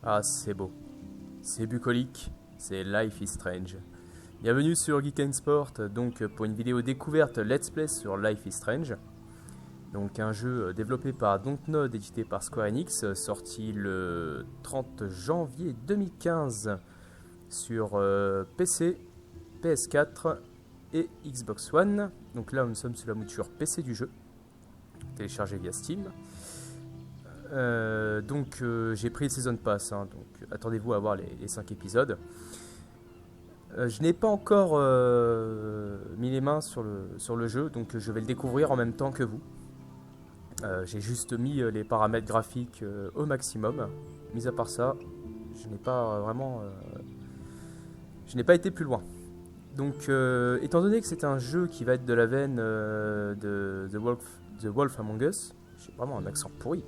Ah, c'est beau. C'est bucolique. C'est Life is Strange. Bienvenue sur Geek and Sport, donc pour une vidéo découverte Let's Play sur Life is Strange. Donc un jeu développé par Dontnod, édité par Square Enix, sorti le 30 janvier 2015 sur PC, PS4 et Xbox One. Donc là nous sommes sur la mouture PC du jeu, téléchargé via Steam. J'ai pris le Season Pass, donc attendez-vous à voir les 5 épisodes. Je n'ai pas encore mis les mains sur le jeu, donc je vais le découvrir en même temps que vous. J'ai juste mis les paramètres graphiques au maximum. Mis à part ça, je n'ai pas je n'ai pas été plus loin. Donc, étant donné que c'est un jeu qui va être de la veine de The Wolf Among Us, j'ai vraiment un accent pourri.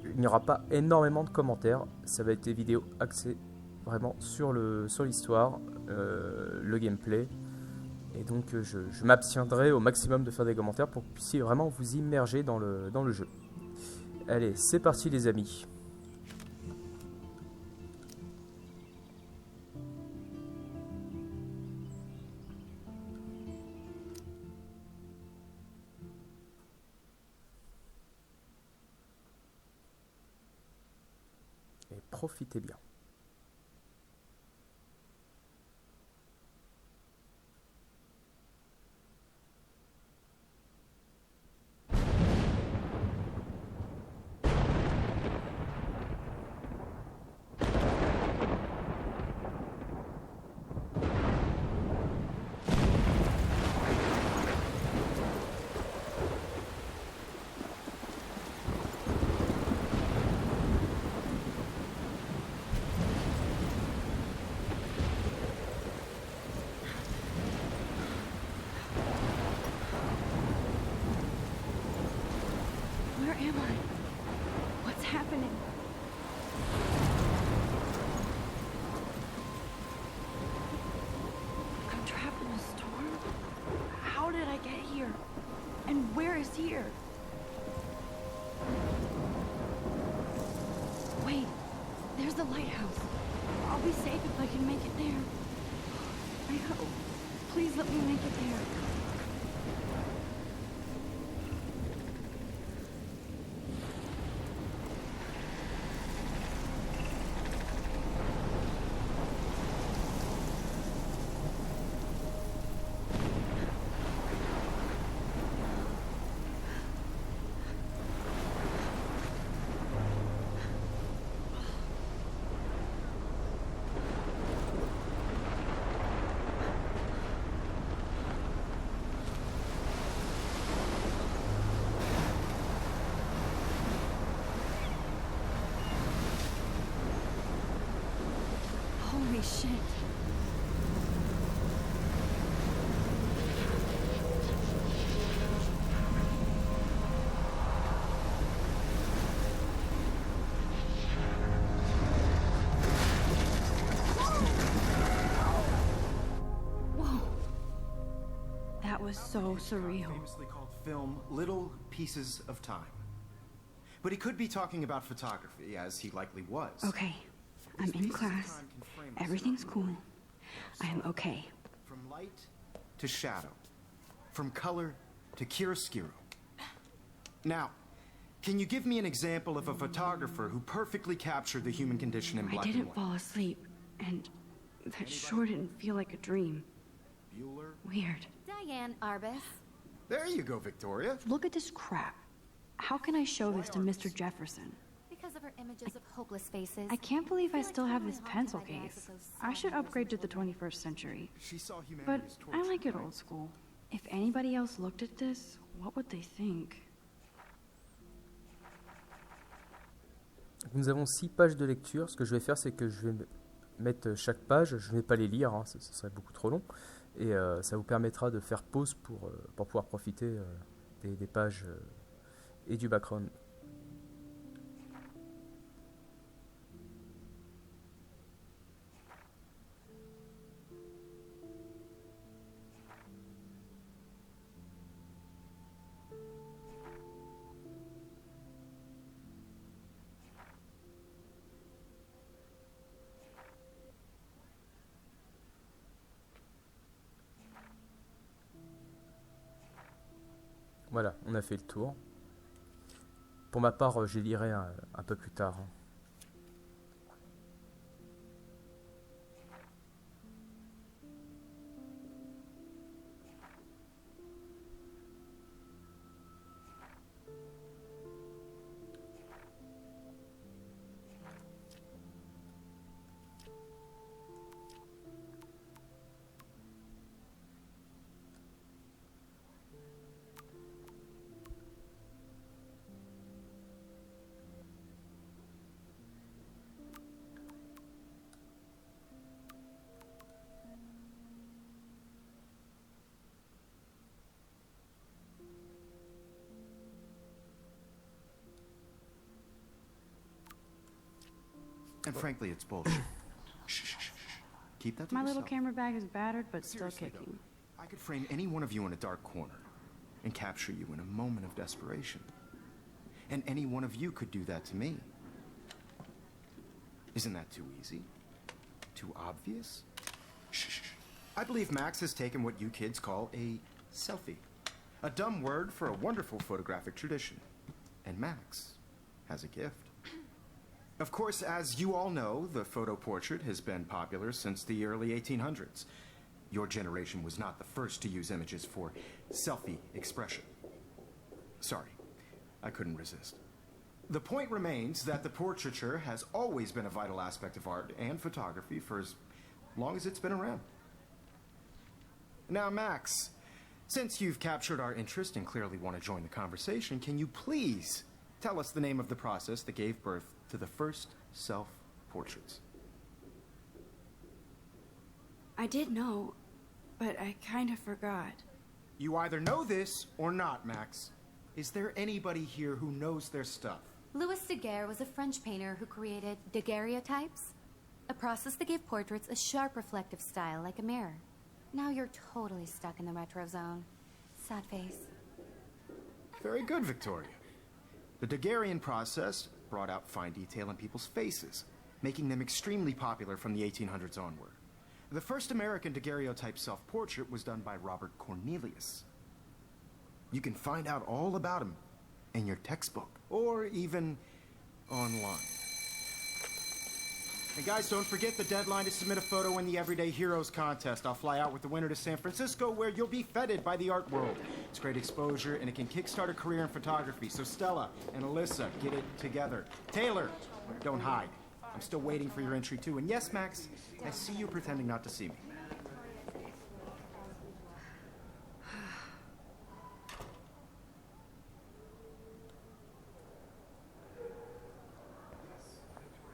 Il n'y aura pas énormément de commentaires. Ça va être des vidéos axées vraiment sur l'histoire, le gameplay. Et donc je m'abstiendrai au maximum de faire des commentaires pour que vous puissiez vraiment vous immerger dans le jeu. Allez, c'est parti les amis. Et profitez bien. Where am I? What's happening? I'm trapped in a storm? How did I get here? And where is here? Wait, there's the lighthouse. I'll be safe if I can make it there. I hope. Please let me make it there. Holy shit. Whoa. That was so surreal. Famously called film Little Pieces of Time. But he could be talking about photography, as he likely was. Okay, I'm in class. Everything's cool. I am okay. From light to shadow. From color to chiaroscuro. Now, can you give me an example of a photographer who perfectly captured the human condition in I black and didn't white? fall asleep, and that sure didn't feel like a dream. Bueller? Weird. Diane Arbus. There you go, Victoria. Look at this crap. How can I show this to Mr. Jefferson? Because of her images of hopeless faces. I can't believe I still have this pencil case. I should upgrade to the 21st century. She saw But humanity's I torture. like it old school. If anybody else looked at this, what would they think? Nous avons 6 pages de lecture. Ce que je vais faire, c'est que je vais mettre chaque page. Je ne vais pas les lire, ça serait beaucoup trop long. Et ça vous permettra de faire pause pour pouvoir profiter des pages et du background. Voilà, on a fait le tour. Pour ma part, je lirai un peu plus tard. And frankly, it's bullshit. Shh, shh, shh, shh. Keep that to My yourself. little camera bag is battered, but still Seriously, kicking. though, I could frame any one of you in a dark corner and capture you in a moment of desperation. And any one of you could do that to me. Isn't that too easy? Too obvious? Shh, shh, shh. I believe Max has taken what you kids call a selfie. A dumb word for a wonderful photographic tradition. And Max has a gift. Of course, as you all know, the photo portrait has been popular since the early 1800s. Your generation was not the first to use images for selfie expression. Sorry, I couldn't resist. The point remains that the portraiture has always been a vital aspect of art and photography for as long as it's been around. Now, Max, since you've captured our interest and clearly want to join the conversation, can you please tell us the name of the process that gave birth to the first self-portraits? I did know, but I kind of forgot. You either know this or not, Max. Is there anybody here who knows their stuff? Louis Daguerre was a French painter who created daguerreotypes, a process that gave portraits a sharp reflective style like a mirror. Now you're totally stuck in the retro zone. Sad face. Very good, Victoria. The Daguerrean process brought out fine detail in people's faces, making them extremely popular from the 1800s onward. The first American daguerreotype self-portrait was done by Robert Cornelius. You can find out all about him in your textbook, or even online. And guys, don't forget the deadline to submit a photo in the Everyday Heroes contest. I'll fly out with the winner to San Francisco, where you'll be feted by the art world. It's great exposure, and it can kickstart a career in photography. So Stella and Alyssa, get it together. Taylor, don't hide. I'm still waiting for your entry, too. And yes, Max, I see you pretending not to see me.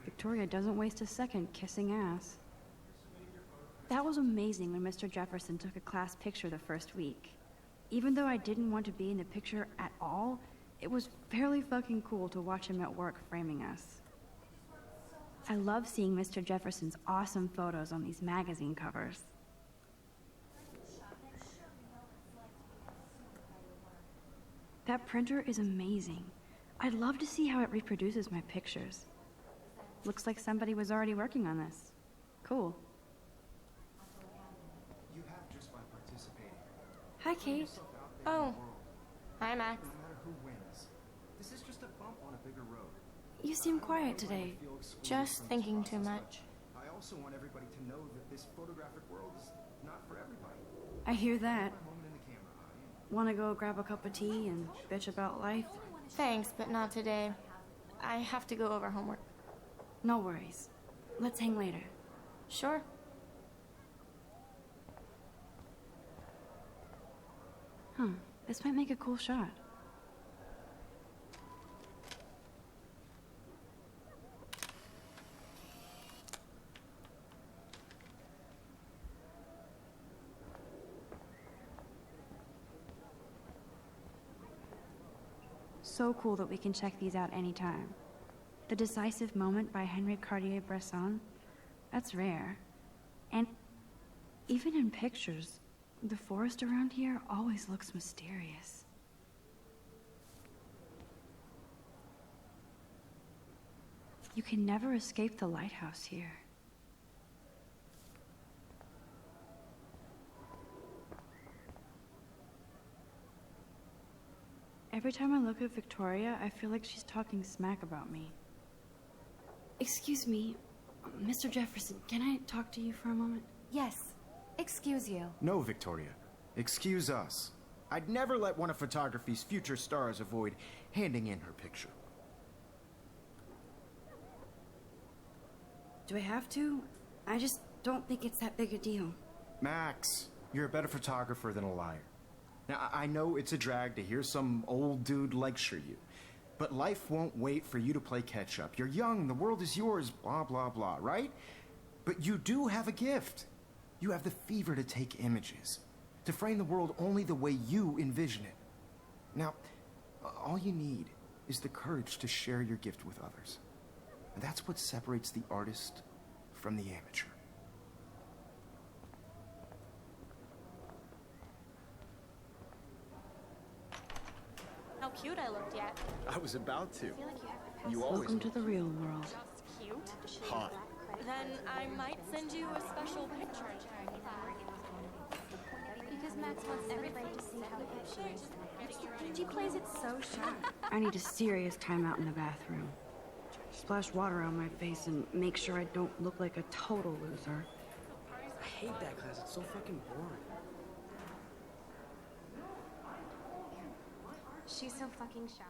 Victoria doesn't waste a second kissing ass. That was amazing when Mr. Jefferson took a class picture the first week. Even though I didn't want to be in the picture at all, it was fairly fucking cool to watch him at work framing us. I love seeing Mr. Jefferson's awesome photos on these magazine covers. That printer is amazing. I'd love to see how it reproduces my pictures. Looks like somebody was already working on this. Cool. You have just by participating. Hi, Kate. Oh. Hi, Max. No matter who wins, this is just a bump on a bigger road. You seem quiet today. Just thinking too much. I also want everybody to know that this photographic world is not for everybody. I hear that. Moment in the camera eye. Want to go grab a cup of tea and bitch about life? Thanks, but not today. I have to go over homework. No worries. Let's hang later. Sure. This might make a cool shot. So cool that we can check these out anytime. The Decisive Moment by Henry Cartier-Bresson, that's rare. And even in pictures, the forest around here always looks mysterious. You can never escape the lighthouse here. Every time I look at Victoria, I feel like she's talking smack about me. Excuse me, Mr. Jefferson, can I talk to you for a moment? Yes. Excuse you. No, Victoria. Excuse us. I'd never let one of photography's future stars avoid handing in her picture. Do I have to? I just don't think it's that big a deal. Max, you're a better photographer than a liar. Now, I know it's a drag to hear some old dude lecture you, but life won't wait for you to play catch-up. You're young, the world is yours, blah, blah, blah, right? But you do have a gift. You have the fever to take images, to frame the world only the way you envision it. Now, all you need is the courage to share your gift with others. And that's what separates the artist from the amateur. How cute I looked yet. I was about to. I feel like you have to You always Welcome to the real world. just cute. hot. Then I might send you a special picture. Because Max wants everybody to see how hip she is. She plays it so shy. I need a serious timeout in the bathroom. Splash water on my face and make sure I don't look like a total loser. I hate that class. It's so fucking boring. She's so fucking shy.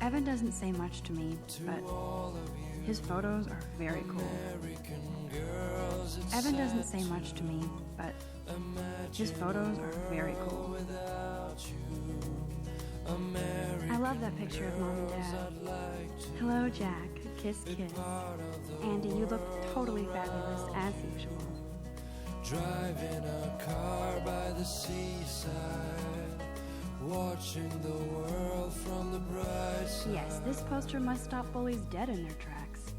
Evan doesn't say much to me, but his photos are very cool. Evan doesn't say much to me, but his photos are very cool. I love that picture of Mom and Dad. Hello, Jack. Kiss, kiss. Andy, you look totally fabulous, as usual. Driving a car by the seaside, watching the world from the bright side. Yes, this poster must stop bullies dead in their tracks.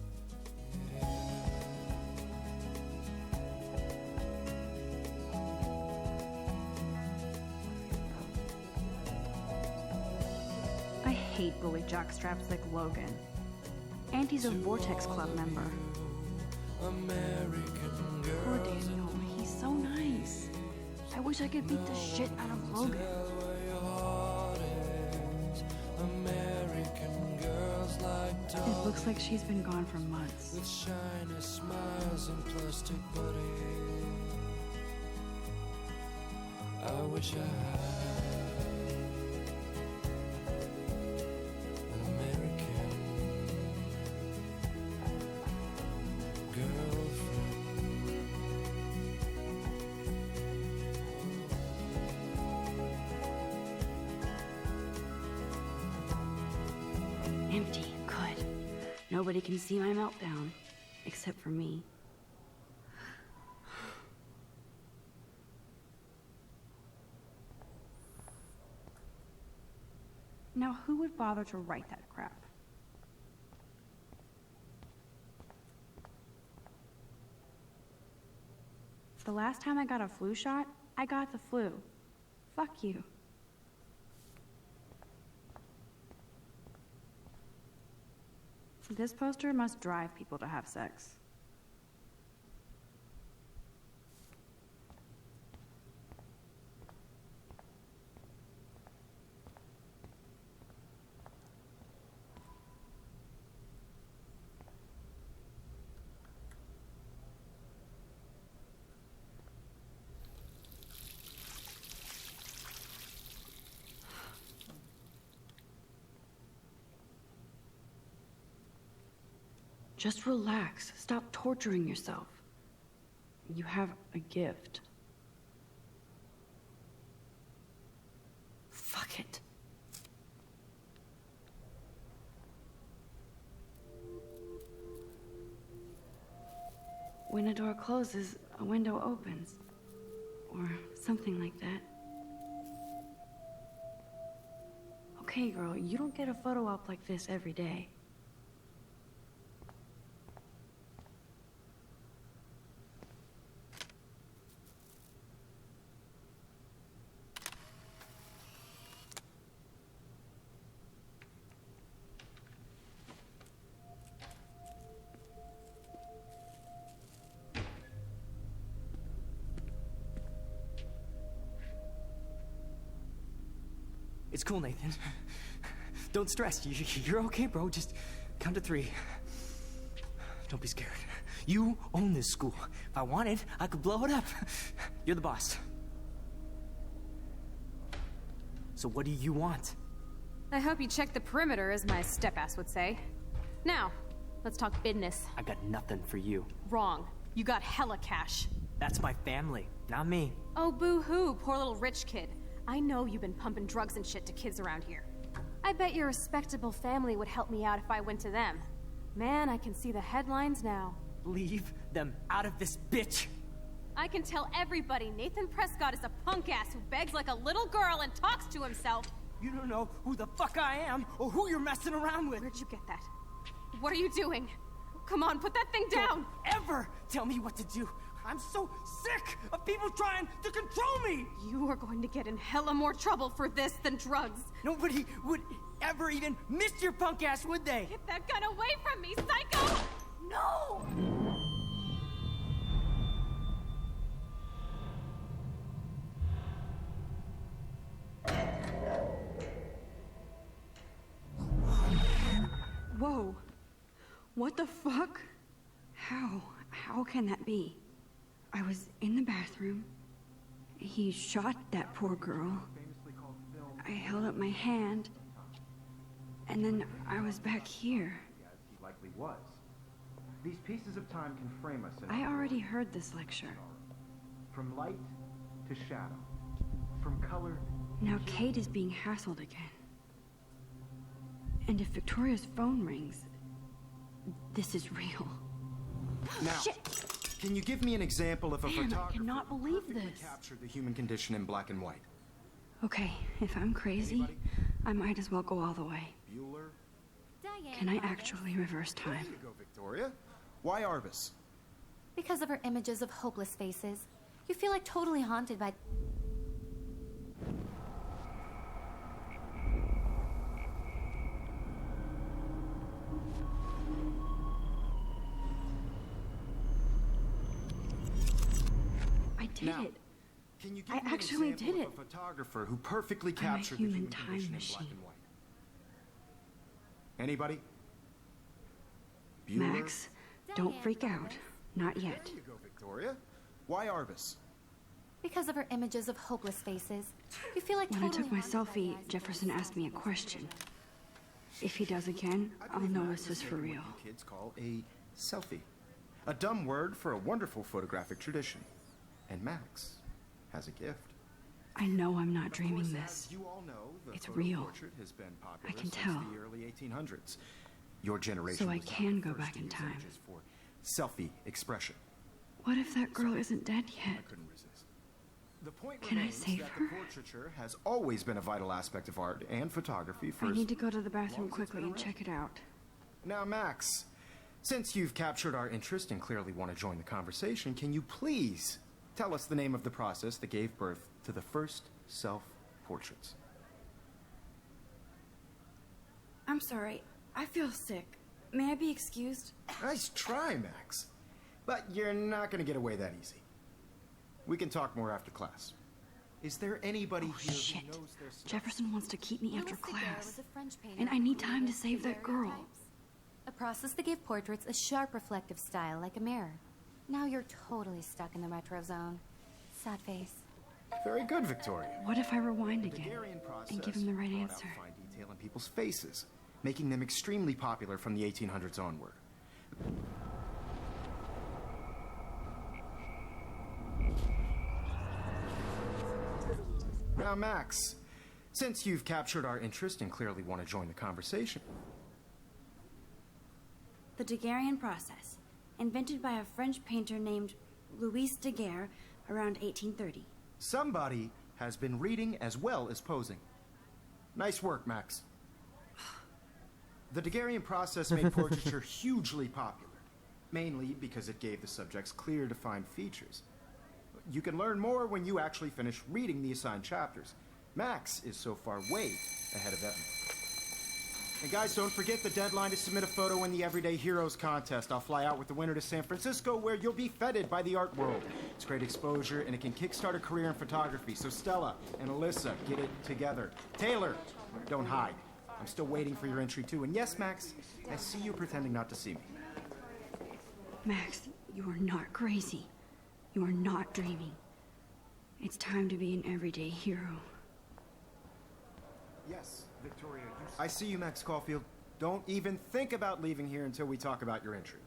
I hate bully jockstraps like Logan. And he's a Vortex Club member. American girl, Poor Daniel, he's so nice. I wish I could beat the shit out of Logan. where your heart is. American girls like It looks like she's been gone for months. with shiny smiles and plastic bodies. I wish I had an American girlfriend. Empty. Good. Nobody can see my meltdown. Except for me. Now, who would bother to write that crap? The last time I got a flu shot, I got the flu. Fuck you. This poster must drive people to have sex. Just relax. Stop torturing yourself. You have a gift. Fuck it. When a door closes, a window opens. Or something like that. Okay. Okay, girl, you don't get a photo op like this every day. It's cool, Nathan. Don't stress. You're okay, bro. Just count to 3. Don't be scared. You own this school. If I wanted, I could blow it up. You're the boss. So what do you want? I hope you check the perimeter, as my step-ass would say. Now, let's talk business. I got nothing for you. Wrong. You got hella cash. That's my family, not me. Oh, boo-hoo, poor little rich kid. I know you've been pumping drugs and shit to kids around here. I bet your respectable family would help me out if I went to them. Man, I can see the headlines now. Leave them out of this bitch! I can tell everybody Nathan Prescott is a punk ass who begs like a little girl and talks to himself. You don't know who the fuck I am or who you're messing around with. Where'd you get that? What are you doing? Come on, put that thing down! Don't ever tell me what to do! I'm so sick of people trying to control me! You are going to get in hella more trouble for this than drugs. Nobody would ever even miss your punk ass, would they? Get that gun away from me, psycho! No! Whoa. What the fuck? How can that be? I was in the bathroom. He shot that poor girl. I held up my hand. And then I was back here. As he likely was. These pieces of time can frame us in I already heard this lecture. from light to shadow, from color. Now Kate is being hassled again. And if Victoria's phone rings, this is real. Now, Shit! can you give me an example of a Damn, I photographer cannot who believe perfectly this. captured the human condition in black and white? Okay, if I'm crazy, Anybody? I might as well go all the way. Bueller? Diane Can I Arbus. actually reverse There time? you go, Victoria. Why Arbus? Because of her images of hopeless faces. You feel like totally haunted by... I did Now, it. Can you give I me an actually example did of it. a photographer who perfectly I'm a captured the human human time condition in black machine. and white? Anybody? Bueller? Max, don't freak out. Not yet. There you go, Victoria. Why Arbus? Because of her images of hopeless faces. You feel like When I totally took my haunted by the selfie, eyes of Jefferson those asked me a selfies. question. If he does again, I I'll believe know Max this is for making real. what you kids call a selfie. A dumb word for a wonderful photographic tradition. And Max has a gift. I know I'm not Of dreaming course, this. as you all know, the It's photo real. portrait has been popular I can since tell. the early 1800s. Your generation So I was not can the go first back to in use time. images for selfie expression. What if that girl isn't dead I yet? couldn't resist. The point Can I remains save that her? the portraiture has always been a vital aspect of art and photography for I as need to go to the bathroom long as it's quickly been and around. check it out. Now, Max, since you've captured our interest and clearly want to join the conversation, can you please tell us the name of the process that gave birth to the first self-portraits? I'm sorry. I feel sick. May I be excused? Nice try, Max. But you're not going to get away that easy. We can talk more after class. Is there anybody Oh, here shit. who knows their stuff? Jefferson wants to keep me after Louis Daguerre class. was a French painter And I who need time to created save that girl. daguerreotypes, a process that gave portraits a sharp reflective style like a mirror. Now you're totally stuck in the retro zone. Sad face. Very good, Victoria. What if I rewind The again Daguerrean process and give him the right brought out answer? fine detail in people's faces, making them extremely popular from the 1800s onward. Now, Max, since you've captured our interest and clearly want to join the conversation, The Daguerrean process, invented by a French painter named Louis Daguerre around 1830. somebody has been reading as well as posing. Nice work, Max. The Daguerrean process made portraiture hugely popular, mainly because it gave the subjects clear, defined features. You can learn more when you actually finish reading the assigned chapters. Max is so far way ahead of everyone. And guys, don't forget the deadline to submit a photo in the Everyday Heroes contest. I'll fly out with the winner to San Francisco, where you'll be feted by the art world. It's great exposure, and it can kickstart a career in photography. So Stella and Alyssa, get it together. Taylor, don't hide. I'm still waiting for your entry, too. And yes, Max, I see you pretending not to see me. Max, you are not crazy. You are not dreaming. It's time to be an everyday hero. Yes, Victoria, I see you, Max Caulfield. Don't even think about leaving here until we talk about your entry.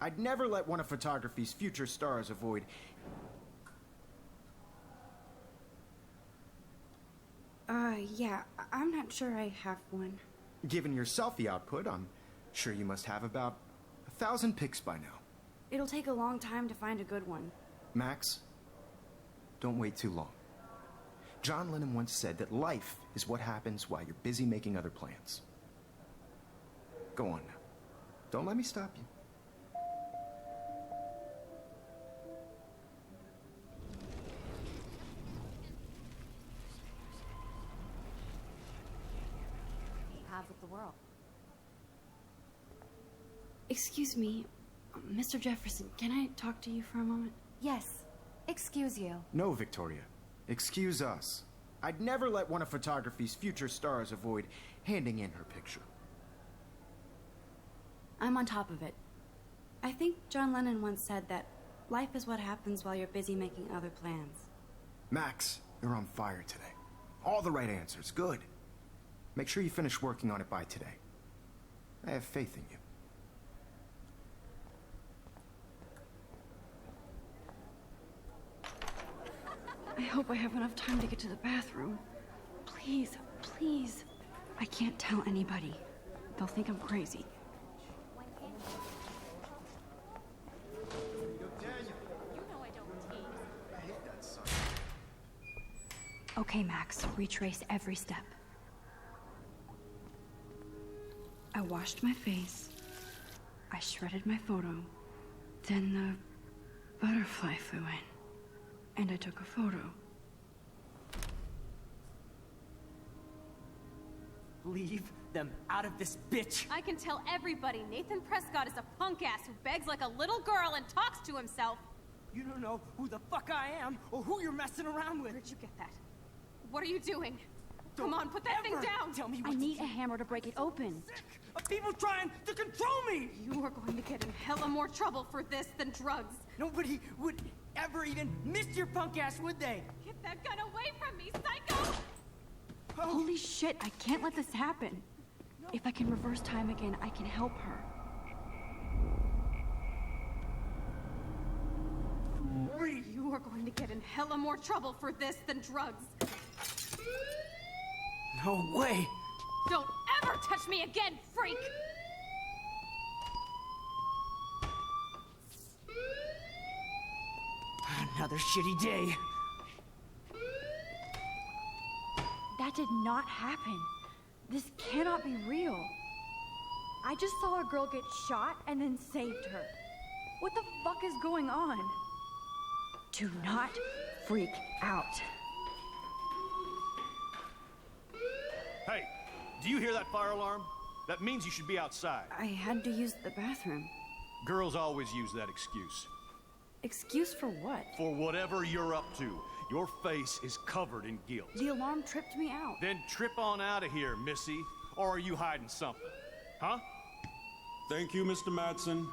I'd never let one of photography's future stars avoid... Yeah, I'm not sure I have one. Given your selfie output, I'm sure you must have about 1,000 pics by now. It'll take a long time to find a good one. Max, don't wait too long. John Lennon once said that life is what happens while you're busy making other plans. Go on now. Don't let me stop you. Have with the world. Excuse me, Mr. Jefferson, can I talk to you for a moment? Yes. Excuse you. No, Victoria. Excuse us. I'd never let one of photography's future stars avoid handing in her picture. I'm on top of it. I think John Lennon once said that life is what happens while you're busy making other plans. Max, you're on fire today. All the right answers. Good. Make sure you finish working on it by today. I have faith in you. I hope I have enough time to get to the bathroom. Please, please. I can't tell anybody. They'll think I'm crazy. Okay, Max, retrace every step. I washed my face. I shredded my photo. Then the butterfly flew in. And I took a photo. Leave them out of this bitch! I can tell everybody Nathan Prescott is a punk ass who begs like a little girl and talks to himself. You don't know who the fuck I am or who you're messing around with. Where'd you get that? What are you doing? Come on, put that thing down! Tell me I what need to a hammer to break it open. sick of people trying to control me! You are going to get in hella more trouble for this than drugs. Nobody would ever even miss your punk ass, would they? Get that gun away from me, psycho! Holy shit, I can't let this happen. If I can reverse time again, I can help her. You are going to get in hella more trouble for this than drugs. No way! Don't ever touch me again, freak! Another shitty day. That did not happen. This cannot be real. I just saw a girl get shot and then saved her. What the fuck is going on? Do not freak out. Hey, do you hear that fire alarm? That means you should be outside. I had to use the bathroom. Girls always use that excuse. Excuse for what? For whatever you're up to. Your face is covered in guilt. The alarm tripped me out. Then trip on out of here, Missy. Or are you hiding something? Huh? Thank you, Mr. Madsen.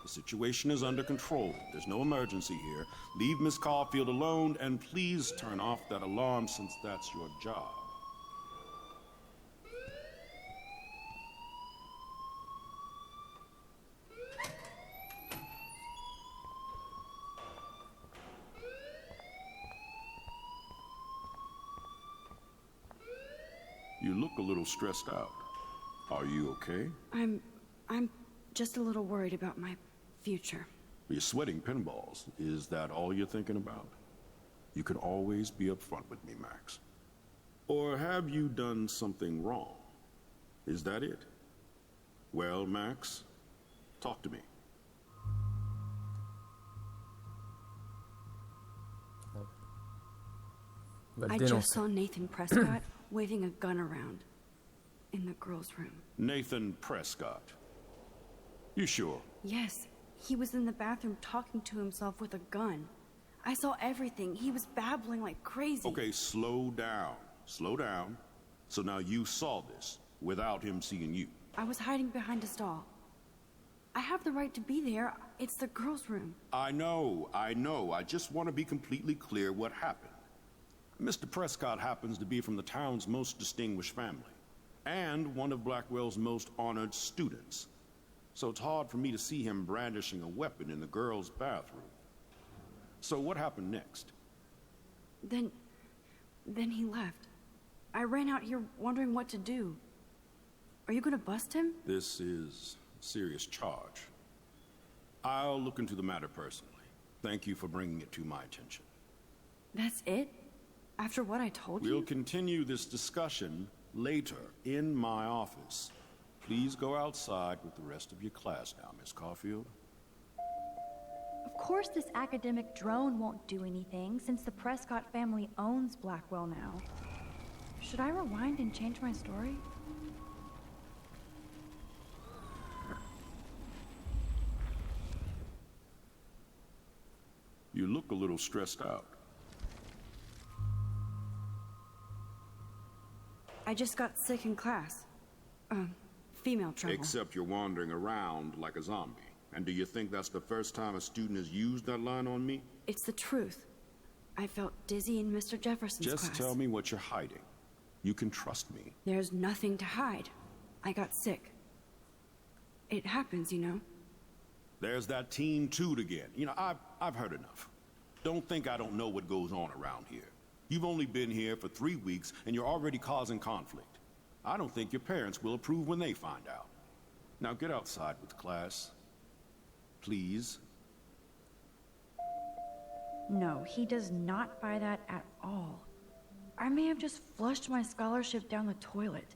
The situation is under control. There's no emergency here. Leave Miss Caulfield alone, and please turn off that alarm since that's your job. You look a little stressed out. Are you okay? I'm just a little worried about my future. You're sweating pinballs. Is that all you're thinking about? You can always be upfront with me, Max. Or have you done something wrong? Is that it? Well, Max, talk to me. I just saw Nathan Prescott waving a gun around in the girls' room. Nathan Prescott. You sure? Yes, he was in the bathroom talking to himself with a gun. I saw everything. He was babbling like crazy. Okay, slow down. Slow down. So now you saw this without him seeing you. I was hiding behind a stall. I have the right to be there. It's the girls' room. I know. I just want to be completely clear what happened. Mr. Prescott happens to be from the town's most distinguished family, and one of Blackwell's most honored students. So it's hard for me to see him brandishing a weapon in the girls' bathroom. So what happened next? Then he left. I ran out here wondering what to do. Are you gonna bust him? This is a serious charge. I'll look into the matter personally. Thank you for bringing it to my attention. That's it? After what I told you? We'll continue this discussion later in my office. Please go outside with the rest of your class now, Miss Caulfield. Of course this academic drone won't do anything, since the Prescott family owns Blackwell now. Should I rewind and change my story? You look a little stressed out. I just got sick in class. Female trouble. Except you're wandering around like a zombie. And do you think that's the first time a student has used that line on me? It's the truth. I felt dizzy in Mr. Jefferson's class. Just tell me what you're hiding. You can trust me. There's nothing to hide. I got sick. It happens, you know. There's that teen toot again. You know, I've heard enough. Don't think I don't know what goes on around here. You've only been here for 3 weeks, and you're already causing conflict. I don't think your parents will approve when they find out. Now get outside with class. Please. No, he does not buy that at all. I may have just flushed my scholarship down the toilet.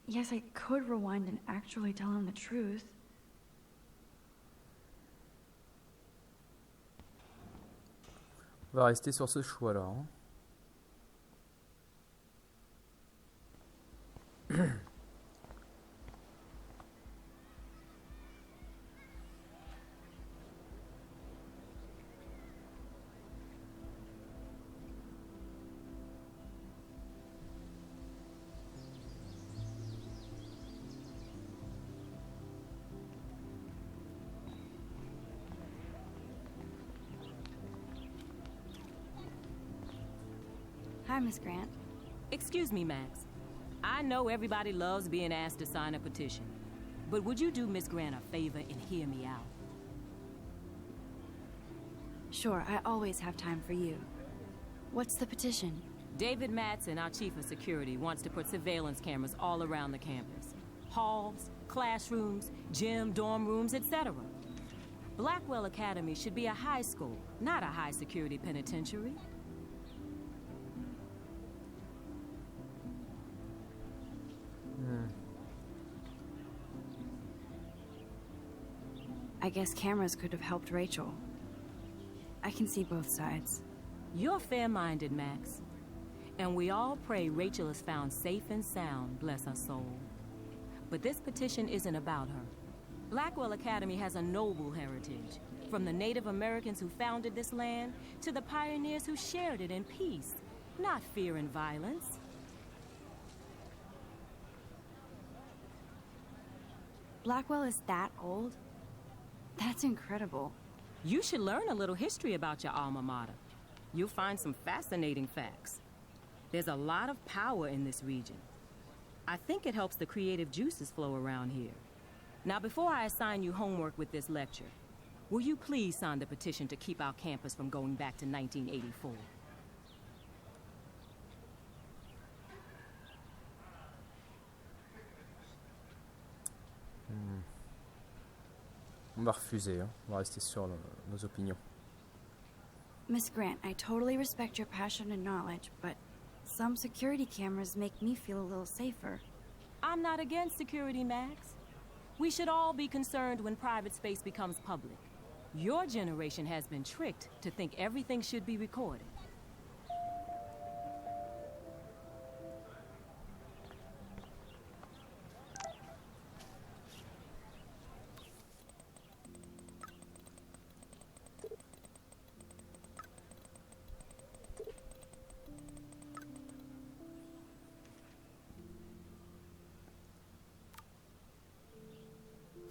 Yes, I could rewind and actually tell him the truth. On va rester sur ce choix-là. Hi, Miss Grant. Excuse me, Max. I know everybody loves being asked to sign a petition, but would you do Miss Grant a favor and hear me out? Sure, I always have time for you. What's the petition? David Madsen, our chief of security, wants to put surveillance cameras all around the campus. Halls, classrooms, gym, dorm rooms, etc. Blackwell Academy should be a high school, not a high-security penitentiary. I guess cameras could have helped Rachel. I can see both sides. You're fair-minded, Max. And we all pray Rachel is found safe and sound, bless her soul. But this petition isn't about her. Blackwell Academy has a noble heritage, from the Native Americans who founded this land to the pioneers who shared it in peace, not fear and violence. Blackwell is that old? That's incredible. You should learn a little history about your alma mater. You'll find some fascinating facts. There's a lot of power in this region. I think it helps the creative juices flow around here. Now, before I assign you homework with this lecture, will you please sign the petition to keep our campus from going back to 1984? On va refuser, hein. On va rester sur nos opinions. Miss Grant, I totally respect your passion and knowledge, but some security cameras make me feel a little safer. I'm not against security, Max. We should all be concerned when private space becomes public. Your generation has been tricked to think everything should be recorded.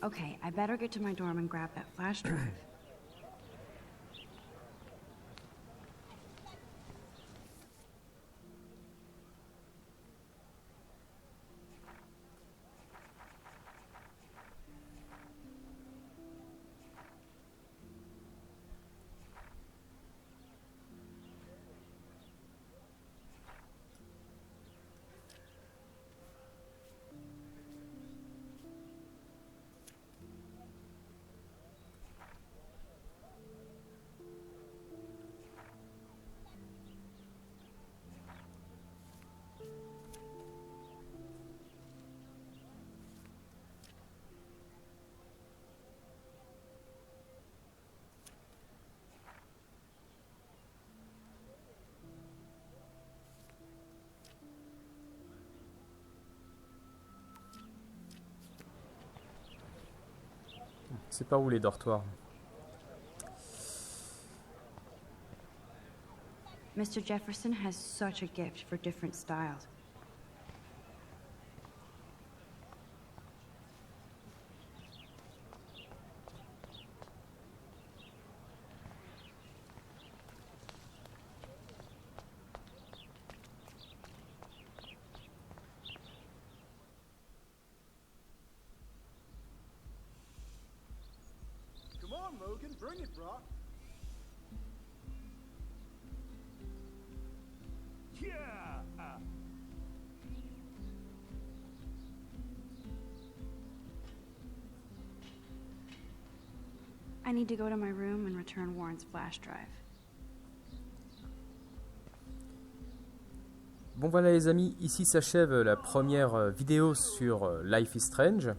Okay, I better get to my dorm and grab that flash drive. C'est par où les dortoirs? Mr. Jefferson has such a gift for different styles. Come on, Logan, bring it, bro. Yeah! I need to go to my room and return Warren's flash drive. Bon voilà les amis, ici s'achève la première vidéo sur Life is Strange.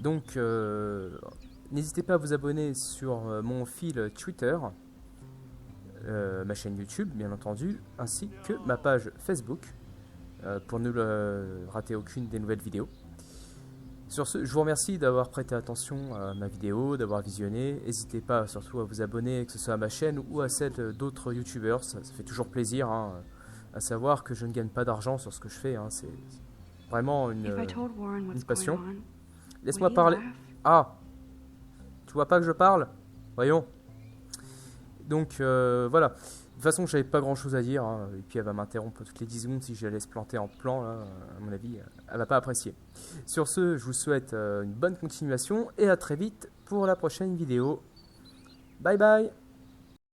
Donc n'hésitez pas à vous abonner sur mon fil Twitter, ma chaîne YouTube bien entendu, ainsi que ma page Facebook pour ne rater aucune des nouvelles vidéos. Sur ce, je vous remercie d'avoir prêté attention à ma vidéo, d'avoir visionné. N'hésitez pas surtout à vous abonner, que ce soit à ma chaîne ou à celle d'autres youtubeurs, ça fait toujours plaisir. À savoir que je ne gagne pas d'argent sur ce que je fais, c'est vraiment une passion. Laisse-moi parler. Ah, tu vois pas que je parle? Voyons. Donc voilà. De toute façon, j'avais pas grand chose à dire, et puis elle va m'interrompre toutes les 10 secondes si je la laisse planter en plan, là, à mon avis, elle va pas apprécier. Sur ce, je vous souhaite une bonne continuation et à très vite pour la prochaine vidéo. Bye bye.